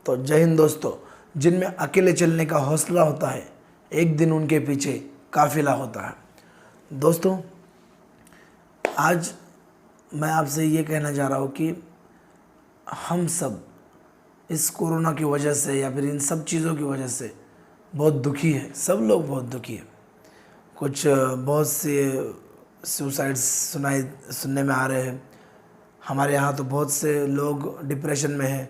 तो जय हिंद दोस्तों। जिनमें अकेले चलने का हौसला होता है, एक दिन उनके पीछे काफिला होता है। दोस्तों, आज मैं आपसे ये कहना चाह रहा हूँ कि हम सब इस कोरोना की वजह से या फिर इन सब चीज़ों की वजह से बहुत दुखी है। सब लोग बहुत दुखी है। कुछ बहुत से सुसाइड्स सुनने में आ रहे हैं। हमारे यहाँ तो बहुत से लोग डिप्रेशन में हैं।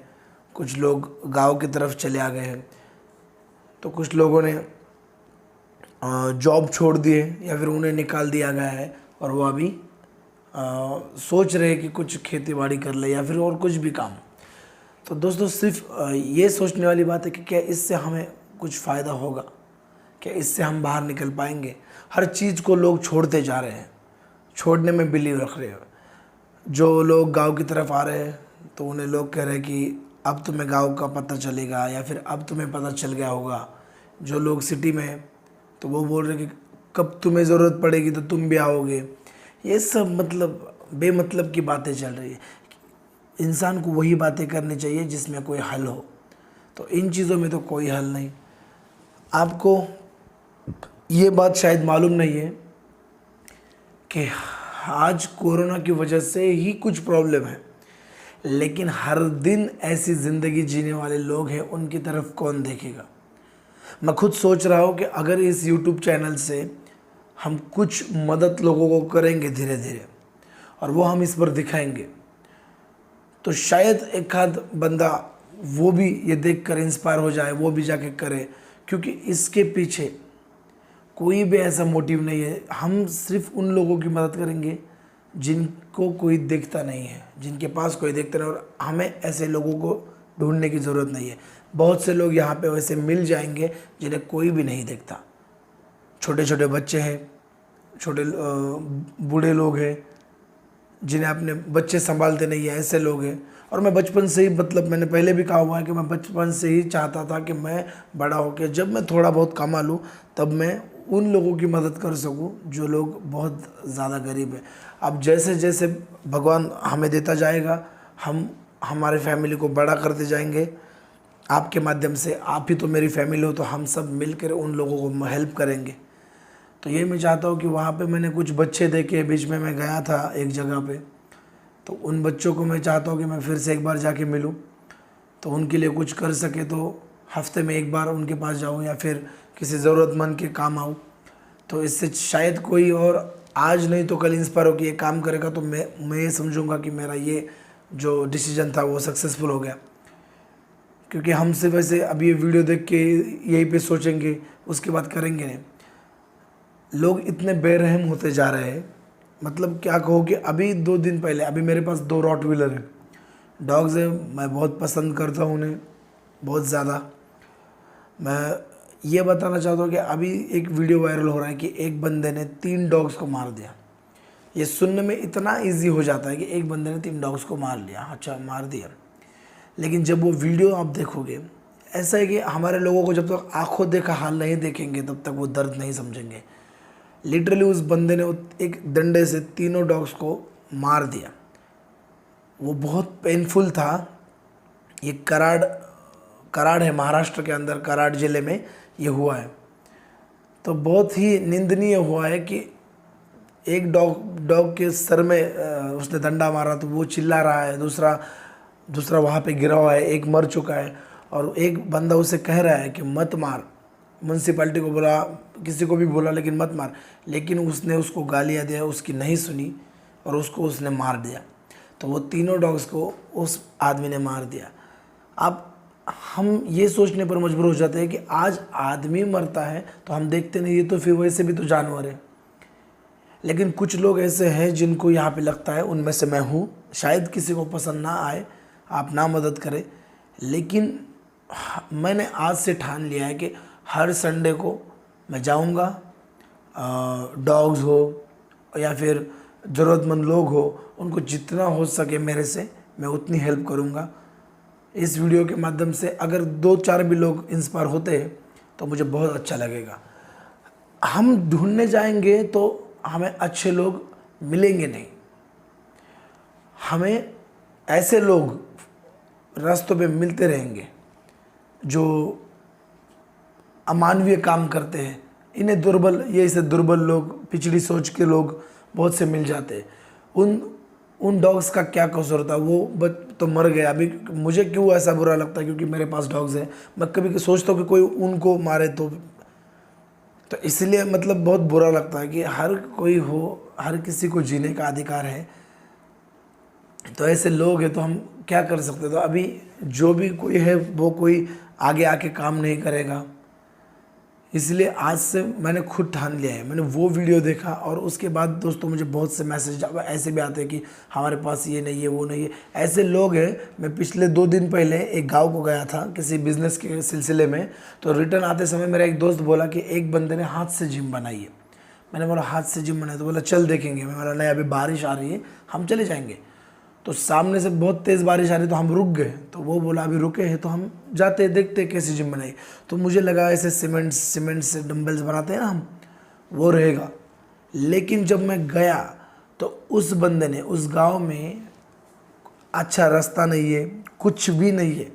कुछ लोग गांव की तरफ चले आ गए हैं। तो कुछ लोगों ने जॉब छोड़ दिए या फिर उन्हें निकाल दिया गया है और वो अभी सोच रहे हैं कि कुछ खेती बाड़ी कर ले या फिर और कुछ भी काम। तो दोस्तों, सिर्फ ये सोचने वाली बात है कि क्या इससे हमें कुछ फ़ायदा होगा, क्या इससे हम बाहर निकल पाएंगे। हर चीज़ को लोग छोड़ते जा रहे हैं, छोड़ने में बिलीव रख रहे हैं। जो लोग गांव की तरफ आ रहे हैं तो उन्हें लोग कह रहे हैं कि अब तुम्हें गांव का पता चलेगा या फिर अब तुम्हें पता चल गया होगा। जो लोग सिटी में हैं तो वो बोल रहे हैं कि कब तुम्हें ज़रूरत पड़ेगी तो तुम भी आओगे। ये सब बेमतलब की बातें चल रही है। इंसान को वही बातें करनी चाहिए जिसमें कोई हल हो। तो इन चीज़ों में तो कोई हल नहीं। आपको ये बात शायद मालूम नहीं है कि आज कोरोना की वजह से ही कुछ प्रॉब्लम है, लेकिन हर दिन ऐसी ज़िंदगी जीने वाले लोग हैं, उनकी तरफ कौन देखेगा। मैं खुद सोच रहा हूँ कि अगर इस YouTube चैनल से हम कुछ मदद लोगों को करेंगे धीरे धीरे और वो हम इस पर दिखाएंगे तो शायद एक आध बंदा वो भी ये देखकर इंस्पायर हो जाए, वो भी जाके करे। क्योंकि इसके पीछे कोई भी ऐसा मोटिव नहीं है। हम सिर्फ उन लोगों की मदद करेंगे जिनको कोई देखता नहीं है, जिनके पास कोई देखता नहीं। और हमें ऐसे लोगों को ढूंढने की ज़रूरत नहीं है। बहुत से लोग यहाँ पे वैसे मिल जाएंगे जिन्हें कोई भी नहीं देखता। छोटे छोटे बच्चे हैं, छोटे बूढ़े लोग हैं जिन्हें अपने बच्चे संभालते नहीं है, ऐसे लोग हैं। और मैं बचपन से ही मैंने पहले भी कहा हुआ है कि मैं बचपन से ही चाहता था कि मैं बड़ा होकर जब मैं थोड़ा बहुत कमा लूँ तब मैं उन लोगों की मदद कर सकूं जो लोग बहुत ज़्यादा गरीब हैं। अब जैसे जैसे भगवान हमें देता जाएगा, हम हमारे फैमिली को बड़ा करते जाएंगे। आपके माध्यम से, आप ही तो मेरी फैमिली हो, तो हम सब मिलकर उन लोगों को हेल्प करेंगे। तो ये मैं चाहता हूँ कि वहाँ पे मैंने कुछ बच्चे देखे, बीच में मैं गया था एक जगह पे, तो उन बच्चों को मैं चाहता हूँ कि मैं फिर से एक बार जाके मिलूँ, तो उनके लिए कुछ कर सके तो हफ्ते में एक बार उनके पास जाऊँ या फिर किसी ज़रूरतमंद के काम आऊँ। तो इससे शायद कोई और आज नहीं तो कल इंस्पायर हो कि ये काम करेगा, तो मैं ये समझूंगा कि मेरा ये जो डिसीजन था वो सक्सेसफुल हो गया। क्योंकि हम सिर्फ वैसे अभी ये वीडियो देख के यहीं पे सोचेंगे, उसके बाद करेंगे नहीं। लोग इतने बेरहम होते जा रहे हैं, मतलब क्या कहो कि अभी 2 दिन पहले अभी मेरे पास 2 रॉट व्हीलर है, डॉग्स है। मैं बहुत पसंद करता हूँ उन्हें, बहुत ज़्यादा। मैं ये बताना चाहता हूँ कि अभी एक वीडियो वायरल हो रहा है कि एक बंदे ने 3 डॉग्स को मार दिया। ये सुनने में इतना इजी हो जाता है कि एक बंदे ने 3 डॉग्स को मार लिया, अच्छा मार दिया। लेकिन जब वो वीडियो आप देखोगे, ऐसा है कि हमारे लोगों को जब तक आंखों देखा हाल नहीं देखेंगे तब तक वो दर्द नहीं समझेंगे। लिटरली उस बंदे ने एक डंडे से 3 डॉग्स को मार दिया। वो बहुत पेनफुल था। ये कराड़ है, महाराष्ट्र के अंदर कराड़ ज़िले में ये हुआ है। तो बहुत ही निंदनीय हुआ है कि एक डॉग के सर में उसने डंडा मारा तो वो चिल्ला रहा है, दूसरा वहाँ पे गिरा हुआ है, एक मर चुका है। और एक बंदा उसे कह रहा है कि मत मार। म्यूनसिपैलिटी को बोला, किसी को भी बोला, लेकिन मत मार। लेकिन उसने उसको गालियाँ दिया, उसकी नहीं सुनी और उसने मार दिया। तो वो 3 डॉग्स को उस आदमी ने मार दिया। अब हम ये सोचने पर मजबूर हो जाते हैं कि आज आदमी मरता है तो हम देखते नहीं, ये तो फिर वैसे भी तो जानवर है। लेकिन कुछ लोग ऐसे हैं जिनको यहाँ पे लगता है, उनमें से मैं हूँ। शायद किसी को पसंद ना आए, आप ना मदद करें, लेकिन मैंने आज से ठान लिया है कि हर संडे को मैं जाऊँगा। डॉग्स हो या फिर ज़रूरतमंद लोग हो, उनको जितना हो सके मेरे से मैं उतनी हेल्प करूँगा। इस वीडियो के माध्यम से अगर 2-4 भी लोग इंस्पायर होते हैं तो मुझे बहुत अच्छा लगेगा। हम ढूंढने जाएंगे तो हमें अच्छे लोग मिलेंगे नहीं, हमें ऐसे लोग रास्तों पे मिलते रहेंगे जो अमानवीय काम करते हैं, इन्हें दुर्बल, ये इसे दुर्बल लोग, पिछड़ी सोच के लोग बहुत से मिल जाते हैं। उन डॉग्स का क्या कसूर था, वो तो मर गया। अभी मुझे क्यों ऐसा बुरा लगता है, क्योंकि मेरे पास डॉग्स हैं, मैं कभी सोचता हूँ कि कोई उनको मारे तो इसलिए मतलब बहुत बुरा लगता है कि हर कोई हो, हर किसी को जीने का अधिकार है। तो ऐसे लोग हैं तो हम क्या कर सकते। तो अभी जो भी कोई है वो कोई आगे आके काम नहीं करेगा। इसलिए आज से मैंने खुद ठान लिया है। मैंने वो वीडियो देखा और उसके बाद दोस्तों मुझे बहुत से मैसेज ऐसे भी आते हैं कि हमारे पास ये नहीं है, वो नहीं है। ऐसे लोग हैं। मैं पिछले 2 दिन पहले एक गांव को गया था किसी बिज़नेस के सिलसिले में, तो रिटर्न आते समय मेरा एक दोस्त बोला कि एक बंदे ने हाथ से जिम बनाई है। मैंने बोला हाथ से जिम बनाई, तो बोला चल देखेंगे। मैं बोला नहीं, अभी बारिश आ रही है, हम चले जाएंगे। तो सामने से बहुत तेज़ बारिश आ रही, तो हम रुक गए। तो वो बोला अभी रुके हैं तो हम जाते देखते कैसे जिम बनाई। तो मुझे लगा ऐसे सीमेंट से डंबल्स बनाते हैं ना हम, वो रहेगा। लेकिन जब मैं गया तो उस बंदे ने, उस गांव में अच्छा रास्ता नहीं है, कुछ भी नहीं है,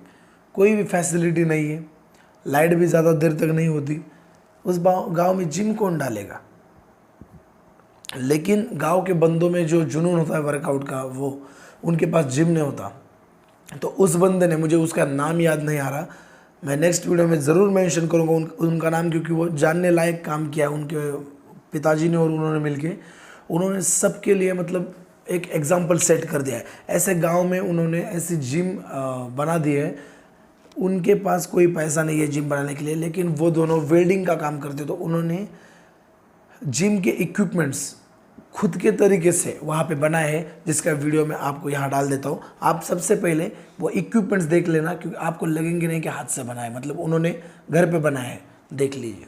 कोई भी फैसिलिटी नहीं है, लाइट भी ज़्यादा देर तक नहीं होती। उस गांव में जिम कौन डालेगा। लेकिन गांव के बंदों में जो जुनून होता है वर्कआउट का, वो उनके पास जिम नहीं होता। तो उस बंदे ने, मुझे उसका नाम याद नहीं आ रहा, मैं नेक्स्ट वीडियो में ज़रूर मेंशन करूँगा उनका नाम, क्योंकि वो जानने लायक काम किया उनके पिताजी ने और उन्होंने मिलके। उन्होंने सबके लिए मतलब एक एग्जाम्पल सेट कर दिया है। ऐसे गांव में उन्होंने ऐसी जिम बना दी है। उनके पास कोई पैसा नहीं है जिम बनाने के लिए, लेकिन वो दोनों वेल्डिंग का काम करते, तो उन्होंने जिम के इक्विपमेंट्स खुद के तरीके से वहाँ पे बनाए हैं, जिसका वीडियो मैं आपको यहाँ डाल देता हूँ। आप सबसे पहले वो इक्विपमेंट्स देख लेना, क्योंकि आपको लगेंगे नहीं कि हाथ से बनाए, मतलब उन्होंने घर पे बनाए हैं। देख लीजिए।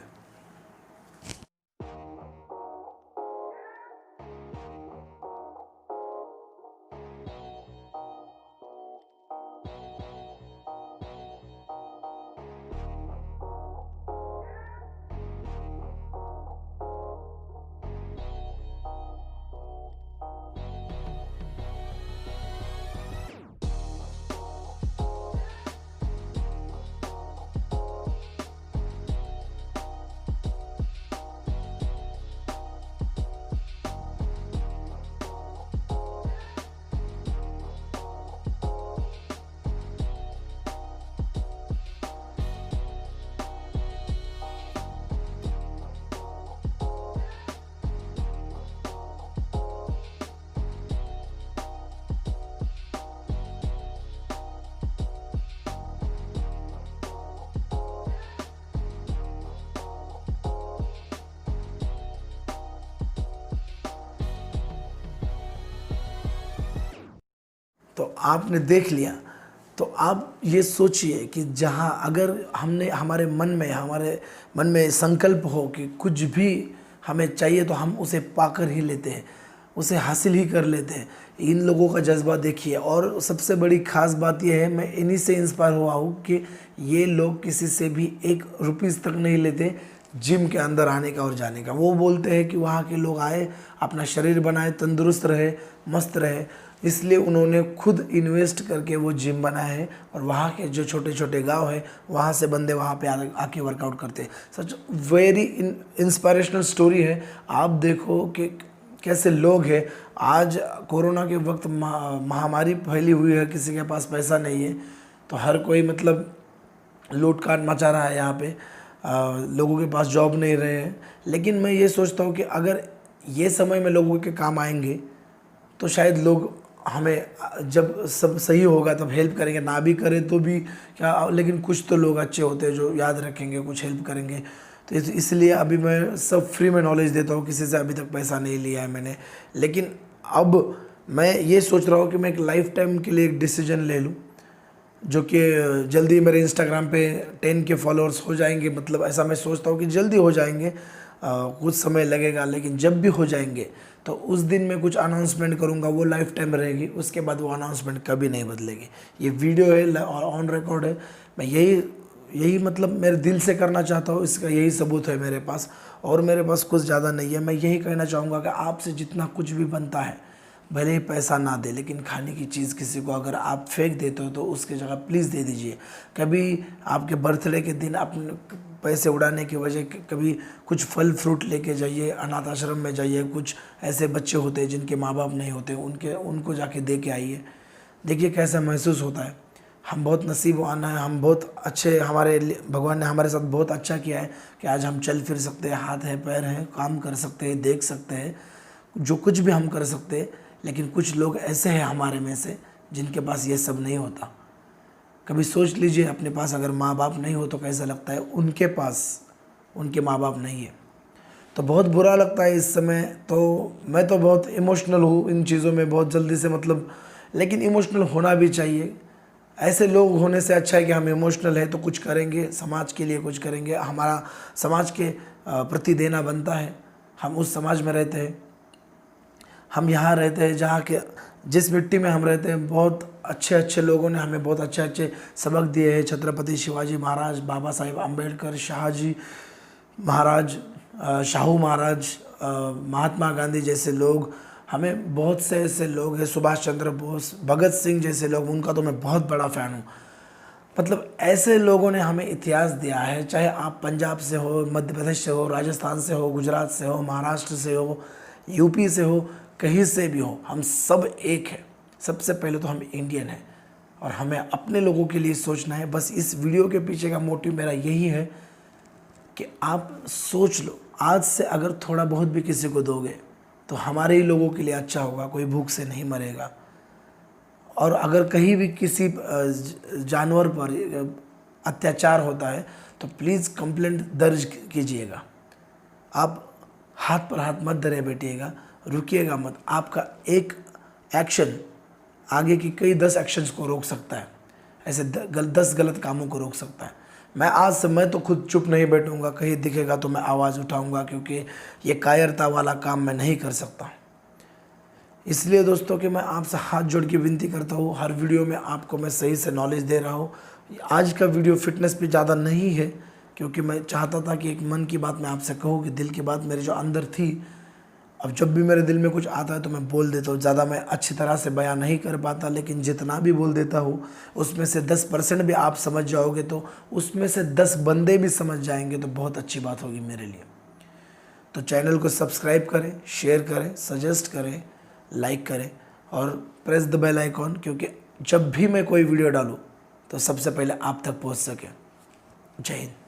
तो आपने देख लिया। तो आप ये सोचिए कि जहाँ अगर हमारे मन में संकल्प हो कि कुछ भी हमें चाहिए तो हम उसे पाकर ही लेते हैं, उसे हासिल ही कर लेते हैं। इन लोगों का जज्बा देखिए। और सबसे बड़ी ख़ास बात यह है, मैं इन्हीं से इंस्पायर हुआ हूँ कि ये लोग किसी से भी 1 रुपीस तक नहीं लेते जिम के अंदर आने का और जाने का। वो बोलते हैं कि वहाँ के लोग आए, अपना शरीर बनाए, तंदुरुस्त रहे, मस्त रहे, इसलिए उन्होंने खुद इन्वेस्ट करके वो जिम बनाया है। और वहाँ के जो छोटे छोटे गांव है, वहाँ से बंदे वहाँ पे आके वर्कआउट करते हैं। सच वेरी इंस्पायरेशनल स्टोरी है। आप देखो कि कैसे लोग हैं। आज कोरोना के वक्त महामारी फैली हुई है, किसी के पास पैसा नहीं है, तो हर कोई मतलब लूटकाट मचा रहा है यहाँ पे। लोगों के पास जॉब नहीं रहे हैं। लेकिन मैं ये सोचता हूँ कि अगर ये समय में लोगों के काम आएंगे तो शायद लोग हमें, जब सब सही होगा तब हेल्प करेंगे, ना भी करें तो भी क्या, लेकिन कुछ तो लोग अच्छे होते हैं जो याद रखेंगे, कुछ हेल्प करेंगे। तो इसलिए अभी मैं सब फ्री में नॉलेज देता हूँ, किसी से अभी तक पैसा नहीं लिया है मैंने। लेकिन अब मैं ये सोच रहा हूँ कि मैं एक लाइफ टाइम के लिए एक डिसीजन ले लूँ, जो कि जल्दी मेरे इंस्टाग्राम पे 10 के फॉलोअर्स हो जाएंगे। मतलब ऐसा मैं सोचता हूँ कि जल्दी हो जाएंगे, कुछ समय लगेगा, लेकिन जब भी हो जाएंगे तो उस दिन मैं कुछ अनाउंसमेंट करूँगा, वो लाइफ टाइम रहेगी। उसके बाद वो अनाउंसमेंट कभी नहीं बदलेगी। ये वीडियो है और ऑन रिकॉर्ड है। मैं यही मतलब मेरे दिल से करना चाहता हूँ, इसका यही सबूत है मेरे पास। और मेरे पास कुछ ज़्यादा नहीं है। मैं यही कहना चाहूँगा कि आपसे जितना कुछ भी बनता है भले ही पैसा ना दे, लेकिन खाने की चीज़ किसी को अगर आप फेंक देते हो तो उसकी जगह प्लीज़ दे दीजिए। कभी आपके बर्थडे के दिन अपने पैसे उड़ाने की वजह कभी कुछ फल फ्रूट लेके जाइए, अनाथ आश्रम में जाइए, कुछ ऐसे बच्चे होते हैं जिनके माँ बाप नहीं होते, उनको जाके दे के आइए। देखिए कैसा महसूस होता है। हम बहुत नसीबवान हैं, हम बहुत अच्छे, भगवान ने हमारे साथ बहुत अच्छा किया है कि आज हम चल फिर सकते हैं, हाथ है पैर हैं, काम कर सकते हैं, देख सकते हैं, जो कुछ भी हम कर सकते हैं। लेकिन कुछ लोग ऐसे हैं हमारे में से जिनके पास ये सब नहीं होता। कभी सोच लीजिए, अपने पास अगर माँ बाप नहीं हो तो कैसा लगता है, उनके पास उनके माँ बाप नहीं है तो बहुत बुरा लगता है इस समय। तो मैं तो बहुत इमोशनल हूँ इन चीज़ों में, बहुत जल्दी से, मतलब, लेकिन इमोशनल होना भी चाहिए। ऐसे लोग होने से अच्छा है कि हम इमोशनल है तो कुछ करेंगे, समाज के लिए कुछ करेंगे, हमारा समाज के प्रति देना बनता है। हम उस समाज में रहते हैं, हम यहाँ रहते हैं जहाँ के जिस मिट्टी में हम रहते हैं, बहुत अच्छे अच्छे लोगों ने हमें बहुत अच्छे अच्छे सबक दिए हैं। छत्रपति शिवाजी महाराज, बाबा साहेब अम्बेडकर, शाहजी महाराज, शाहू महाराज, महात्मा गांधी जैसे लोग, हमें बहुत से ऐसे लोग हैं, सुभाष चंद्र बोस, भगत सिंह जैसे लोग, उनका तो मैं बहुत बड़ा फ़ैन हूँ। मतलब ऐसे लोगों ने हमें इतिहास दिया है। चाहे आप पंजाब से हो, मध्य प्रदेश से हो, राजस्थान से हो, गुजरात से हो, महाराष्ट्र से हो, यूपी से हो, कहीं से भी हो, हम सब एक हैं। सबसे पहले तो हम इंडियन हैं और हमें अपने लोगों के लिए सोचना है। बस इस वीडियो के पीछे का मोटिव मेरा यही है कि आप सोच लो, आज से अगर थोड़ा बहुत भी किसी को दोगे तो हमारे ही लोगों के लिए अच्छा होगा, कोई भूख से नहीं मरेगा। और अगर कहीं भी किसी जानवर पर अत्याचार होता है तो प्लीज़ कंप्लेंट दर्ज कीजिएगा। आप हाथ पर हाथ मत धरे बैठिएगा, रुकिएगा मत। आपका एक एक्शन आगे की कई 10 एक्शंस को रोक सकता है, ऐसे 10 गलत कामों को रोक सकता है। मैं तो खुद चुप नहीं बैठूंगा, कहीं दिखेगा तो मैं आवाज़ उठाऊंगा, क्योंकि ये कायरता वाला काम मैं नहीं कर सकता। इसलिए दोस्तों कि मैं आपसे हाथ जोड़ के विनती करता हूँ, हर वीडियो में आपको मैं सही से नॉलेज दे रहा हूँ। आज का वीडियो फिटनेस पे ज़्यादा नहीं है, क्योंकि मैं चाहता था कि एक मन की बात मैं आपसे कहूँ, कि दिल की बात मेरे जो अंदर थी। अब जब भी मेरे दिल में कुछ आता है तो मैं बोल देता हूँ। ज़्यादा मैं अच्छी तरह से बयान नहीं कर पाता, लेकिन जितना भी बोल देता हूँ उसमें से 10% भी आप समझ जाओगे तो उसमें से 10 बंदे भी समझ जाएंगे तो बहुत अच्छी बात होगी मेरे लिए। तो चैनल को सब्सक्राइब करें, शेयर करें, सजेस्ट करें, लाइक करें और प्रेस द बेल आइकॉन, क्योंकि जब भी मैं कोई वीडियो डालूँ तो सबसे पहले आप तक पहुँच सके। जय हिंद।